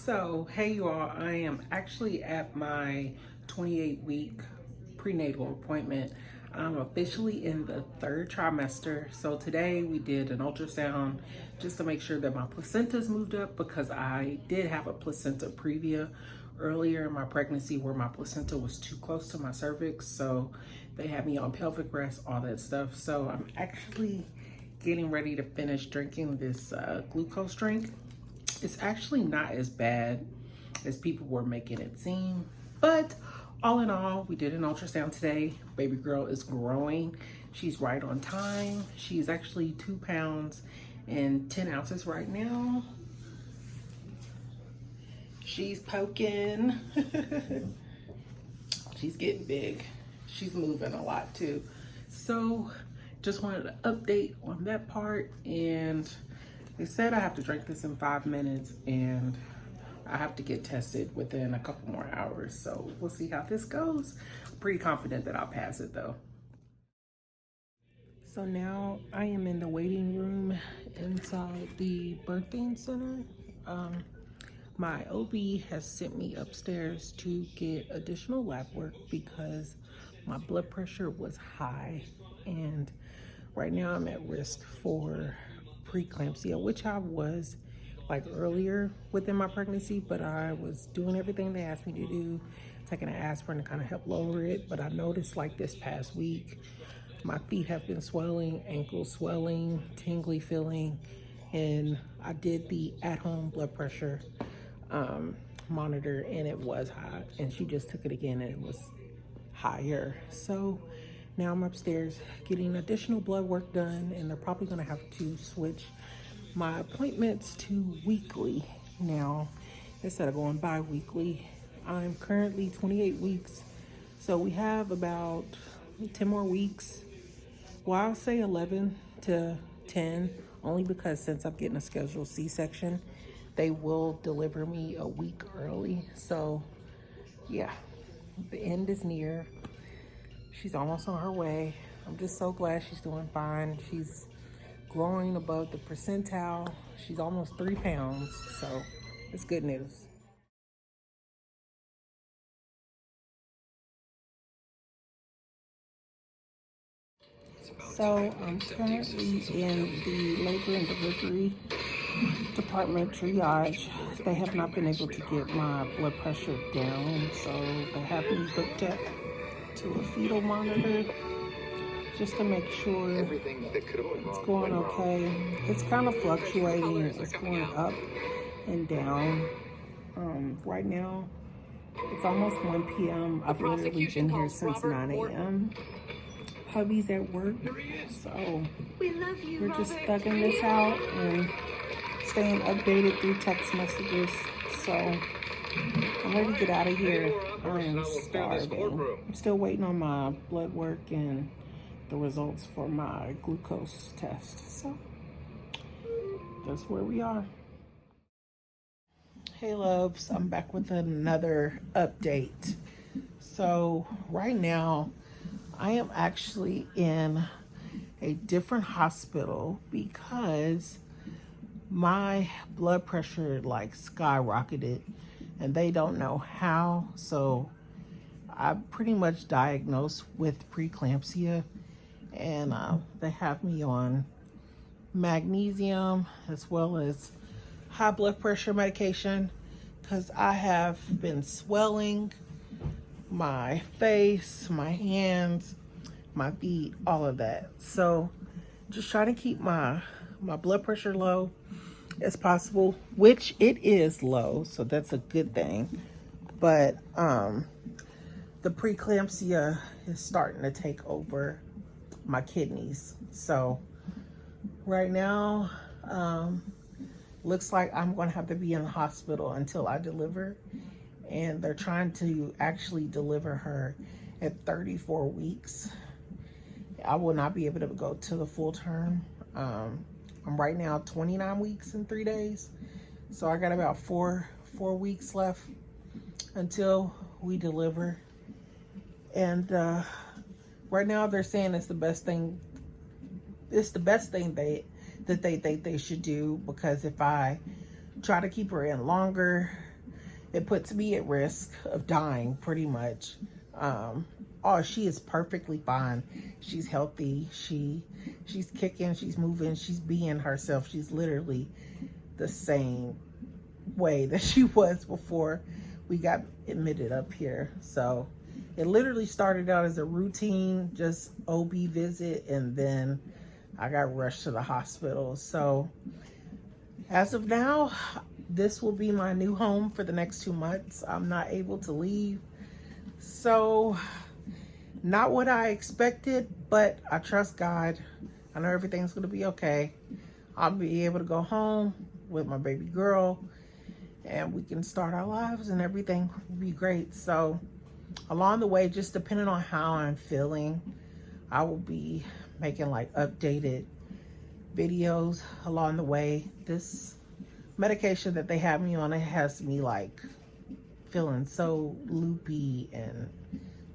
So, hey you all, I am actually at my 28-week prenatal appointment. I'm officially in the third trimester. So today we did an ultrasound just to make sure that my placenta's moved up, because I did have a placenta previa earlier in my pregnancy where my placenta was too close to my cervix. So they had me on pelvic rest, all that stuff. So I'm actually getting ready to finish drinking this glucose drink. It's actually not as bad as people were making it seem, but all in all, we did an ultrasound today. Baby girl is growing. She's right on time. She's actually 2 pounds and 10 ounces right now. She's poking. She's getting big. She's moving a lot too. So just wanted to update on that part. And they said I have to drink this in 5 minutes and I have to get tested within a couple more hours. So we'll see how this goes. I'm pretty confident that I'll pass it though. So now I am in the waiting room inside the birthing center. My OB has sent me upstairs to get additional lab work because my blood pressure was high, and right now I'm at risk for preeclampsia, which I was like earlier within my pregnancy, but I was doing everything they asked me to do, taking an aspirin to kind of help lower it. But I noticed like this past week, my feet have been swelling, ankles swelling, tingly feeling, and I did the at-home blood pressure monitor and it was high, and she just took it again and it was higher. So now I'm upstairs getting additional blood work done, and they're probably going to have to switch my appointments to weekly now instead of going bi-weekly. I'm currently 28 weeks, so we have about 10 more weeks. Well, I'll say 11 to 10, only because since I'm getting a scheduled C-section, they will deliver me a week early. So yeah, the end is near. She's almost on her way. I'm just so glad she's doing fine. She's growing above the percentile. She's almost 3 pounds, so it's good news. So I'm currently in the labor and delivery department triage. They have not been able to get my blood pressure down, so they have me hooked up to a fetal monitor just to make sure it's going okay. It's kind of fluctuating. It's going up and down. Right now, it's almost 1 p.m. I've literally been here since 9 a.m. Hubby's at work, so we're just thugging this out and staying updated through text messages. So I'm ready to get out of here. I am starving. I'm still waiting on my blood work and the results for my glucose test. So that's where we are. Hey loves, I'm back with another update. So right now I am actually in a different hospital because my blood pressure like skyrocketed and they don't know how. So I'm pretty much diagnosed with preeclampsia, and they have me on magnesium as well as high blood pressure medication because I have been swelling my face, my hands, my feet, all of that. So just trying to keep my blood pressure low as possible, which it is low, so that's a good thing. But the preeclampsia is starting to take over my kidneys. So right now, looks like I'm going to have to be in the hospital until I deliver. And they're trying to actually deliver her at 34 weeks. I will not be able to go to the full term. I'm right now 29 weeks and 3 days. So I got about four weeks left until we deliver. And right now they're saying it's the best thing. It's the best thing that they think they should do, because if I try to keep her in longer, it puts me at risk of dying pretty much. Oh, she is perfectly fine. She's healthy. She's kicking, she's moving, she's being herself. She's literally the same way that she was before we got admitted up here. So it literally started out as a routine, just OB visit, and then I got rushed to the hospital. So as of now, this will be my new home for the next 2 months. I'm not able to leave. So not what I expected, but I trust God. I know everything's going to be okay. I'll be able to go home with my baby girl and we can start our lives and everything will be great. So along the way, just depending on how I'm feeling, I will be making like updated videos along the way. This medication that they have me on, it has me like feeling so loopy and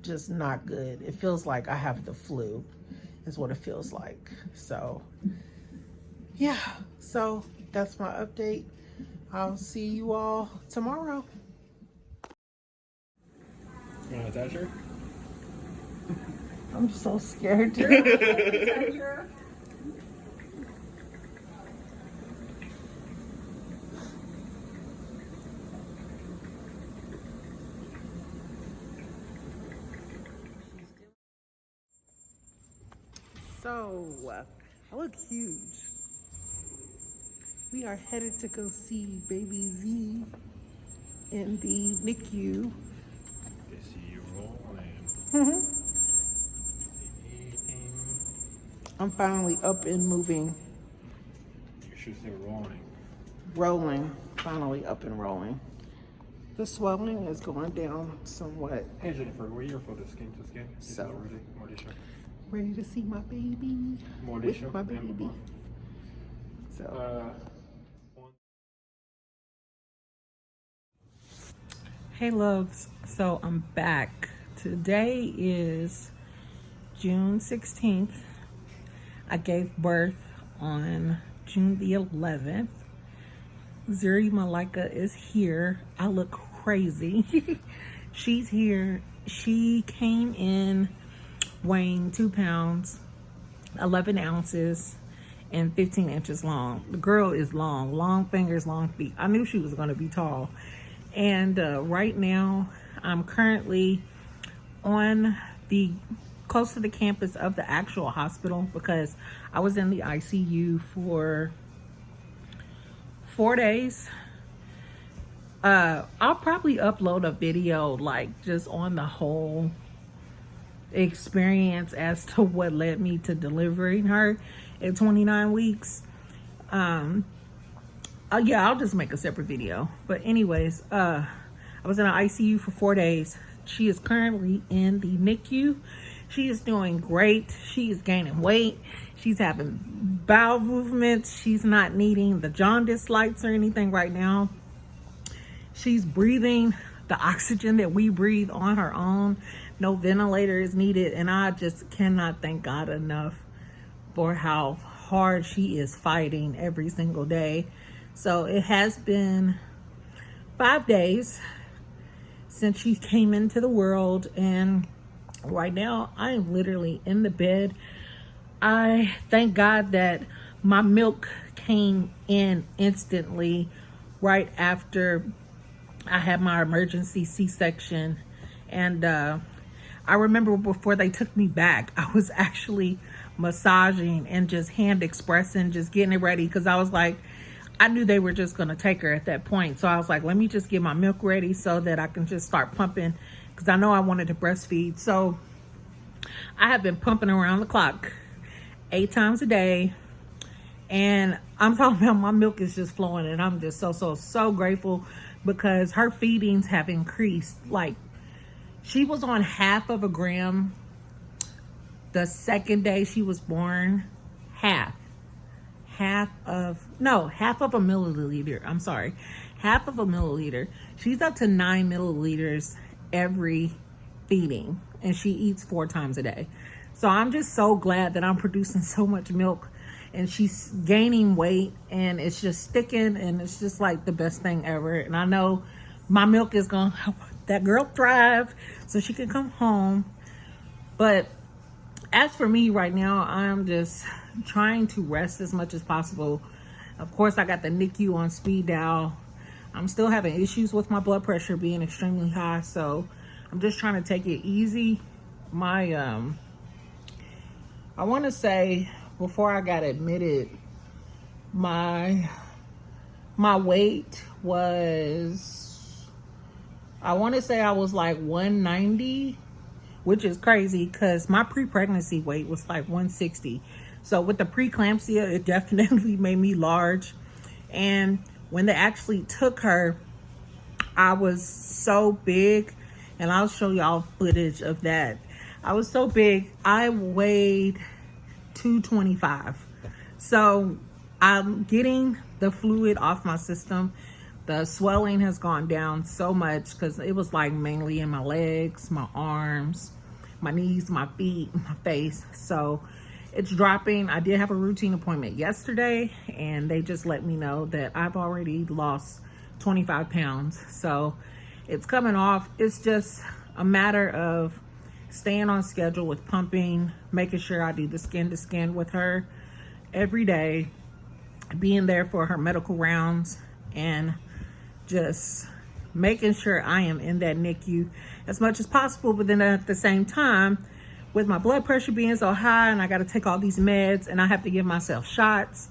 just not good. It feels like I have the flu is what it feels like. So yeah, so that's my update. I'll see you all tomorrow. You want to touch her? I'm so scared to touch her. So, I look huge. We are headed to go see baby Z in the NICU. They see you rolling. I'm finally up and moving. You should say rolling. Rolling. Finally up and rolling. The swelling is going down somewhat. Hey Jennifer, were you for the skin to skin? So, ready? More tissue. ready to see my baby. More With tissue. my baby. So. Hey loves, so I'm back. Today is June 16th. I gave birth on June the 11th. Zuri Malika is here. I look crazy. She's here. She came in weighing 2 pounds, 11 ounces, and 15 inches long. The girl is long fingers, long feet. I knew she was going to be tall. And right now, I'm currently on the close to the campus of the actual hospital because I was in the ICU for 4 days. I'll probably upload a video like just on the whole experience as to what led me to delivering her at 29 weeks. Yeah, I'll just make a separate video. But anyways, I was in the ICU for 4 days. She is currently in the NICU. She is doing great. She is gaining weight. She's having bowel movements. She's not needing the jaundice lights or anything right now. She's breathing the oxygen that we breathe on her own. No ventilator is needed. And I just cannot thank God enough for how hard she is fighting every single day. So it has been 5 days since she came into the world, and right now I am literally in the bed. I thank God that my milk came in instantly right after I had my emergency C-section. And I remember before they took me back, I was actually massaging and just hand expressing, just getting it ready, because I was like, I knew they were just going to take her at that point. So I was like, let me just get my milk ready so that I can just start pumping, because I know I wanted to breastfeed. So I have been pumping around the clock 8 times a day. And I'm talking about my milk is just flowing, and I'm just so grateful because her feedings have increased. Like, she was on half of a gram the second day she was born. Half of a milliliter. I'm sorry. Half of a milliliter. She's up to 9 milliliters every feeding, and she eats 4 times a day. So I'm just so glad that I'm producing so much milk, and she's gaining weight, and it's just sticking, and it's just like the best thing ever. And I know my milk is gonna help that girl thrive so she can come home. But as for me right now, I'm just trying to rest as much as possible. Of course, I got the NICU on speed dial. I'm still having issues with my blood pressure being extremely high, so I'm just trying to take it easy. I want to say before I got admitted, my weight was, I want to say I was like 190, which is crazy because my pre-pregnancy weight was like 160. So with the preeclampsia, it definitely made me large. And when they actually took her, I was so big, and I'll show y'all footage of that. I was so big, I weighed 225. So I'm getting the fluid off my system. The swelling has gone down so much because it was like mainly in my legs, my arms, my knees, my feet, my face. So it's dropping. I did have a routine appointment yesterday, and they just let me know that I've already lost 25 pounds. So it's coming off. It's just a matter of staying on schedule with pumping, making sure I do the skin to skin with her every day, being there for her medical rounds, and just making sure I am in that NICU as much as possible. But then at the same time, with my blood pressure being so high and I got to take all these meds and I have to give myself shots,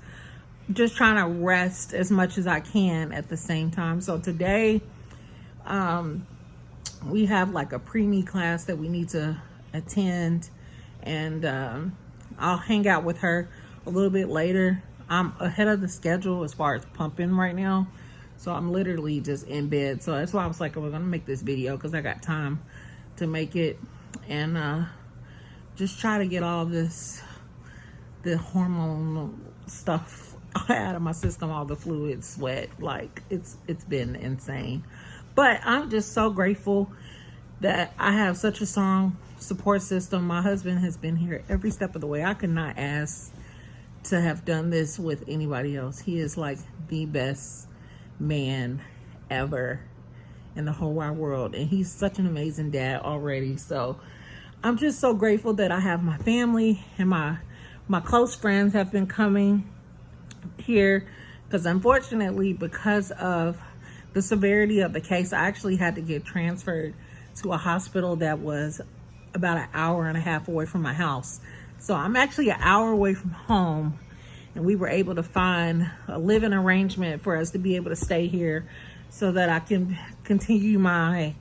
just trying to rest as much as I can at the same time. So today, we have like a Preemie class that we need to attend, and I'll hang out with her a little bit later. I'm ahead of the schedule as far as pumping right now, so I'm literally just in bed. So that's why I was like, we're gonna make this video because I got time to make it, and just try to get all the hormone stuff out of my system, all the fluid, sweat. Like it's been insane. But I'm just so grateful that I have such a strong support system. My husband has been here every step of the way. I could not ask to have done this with anybody else. He is like the best man ever in the whole wide world. And he's such an amazing dad already. So I'm just so grateful that I have my family, and my close friends have been coming here, because unfortunately, because of the severity of the case, I actually had to get transferred to a hospital that was about an hour and a half away from my house. So I'm actually an hour away from home, and we were able to find a living arrangement for us to be able to stay here so that I can continue my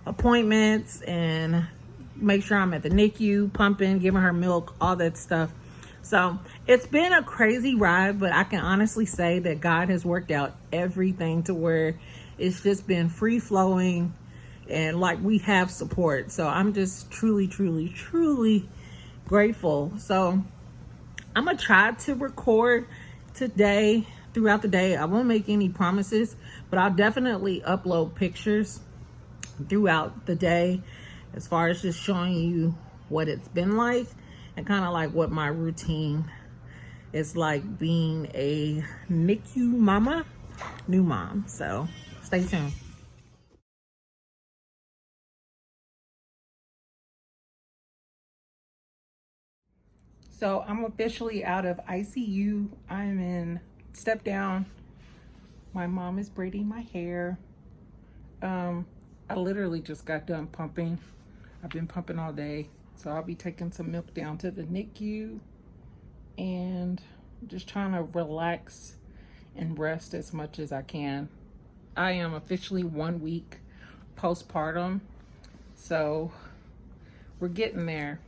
appointments and make sure I'm at the NICU, pumping, giving her milk, all that stuff. So it's been a crazy ride, but I can honestly say that God has worked out everything to where it's just been free flowing, and like we have support. So I'm just truly, truly, truly grateful. So I'm gonna try to record today throughout the day. I won't make any promises, but I'll definitely upload pictures throughout the day as far as just showing you what it's been like, and kind of like what my routine is like being a NICU mama, new mom. So stay tuned. So I'm officially out of ICU. I'm in step down. My mom is braiding my hair. I literally just got done pumping. I've been pumping all day. So I'll be taking some milk down to the NICU and just trying to relax and rest as much as I can. I am officially 1 week postpartum. So we're getting there.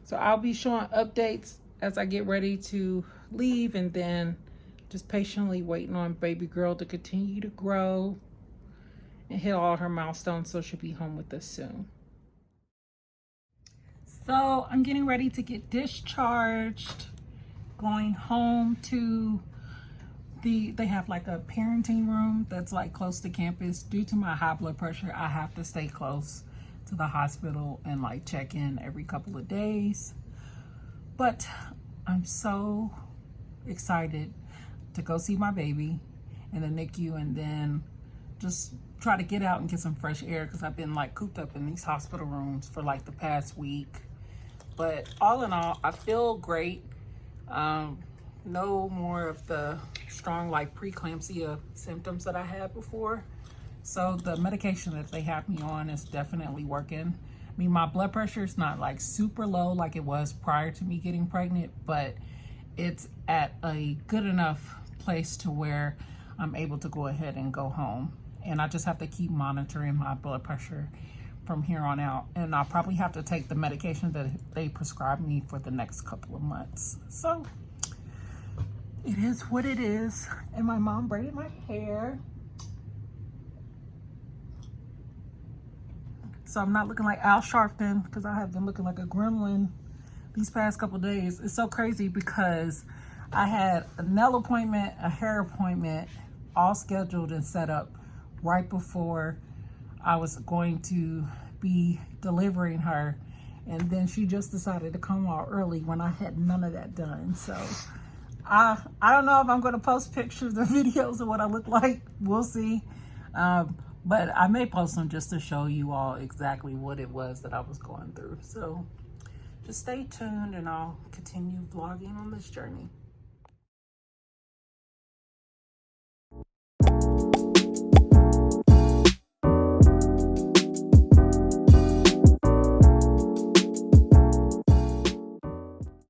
So I'll be showing updates as I get ready to leave, and then just patiently waiting on baby girl to continue to grow and hit all her milestones so she'll be home with us soon. So I'm getting ready to get discharged, going home to they have like a parenting room that's like close to campus. Due to my high blood pressure, I have to stay close to the hospital and like check in every couple of days. But I'm so excited to go see my baby in the NICU, and then just try to get out and get some fresh air because I've been like cooped up in these hospital rooms for like the past week. But all in all, I feel great. No more of the strong like preeclampsia symptoms that I had before. So the medication that they have me on is definitely working. I mean, my blood pressure is not like super low like it was prior to me getting pregnant, but it's at a good enough place to where I'm able to go ahead and go home. And I just have to keep monitoring my blood pressure from here on out. And I'll probably have to take the medication that they prescribed me for the next couple of months. So it is what it is. And my mom braided my hair. So I'm not looking like Al Sharpton because I have been looking like a gremlin these past couple of days. It's so crazy because I had a nail appointment, a hair appointment, all scheduled and set up right before I was going to be delivering her. And then she just decided to come out early when I had none of that done. So I don't know if I'm going to post pictures or videos of what I look like. We'll see. But I may post them just to show you all exactly what it was that I was going through. So just stay tuned and I'll continue vlogging on this journey.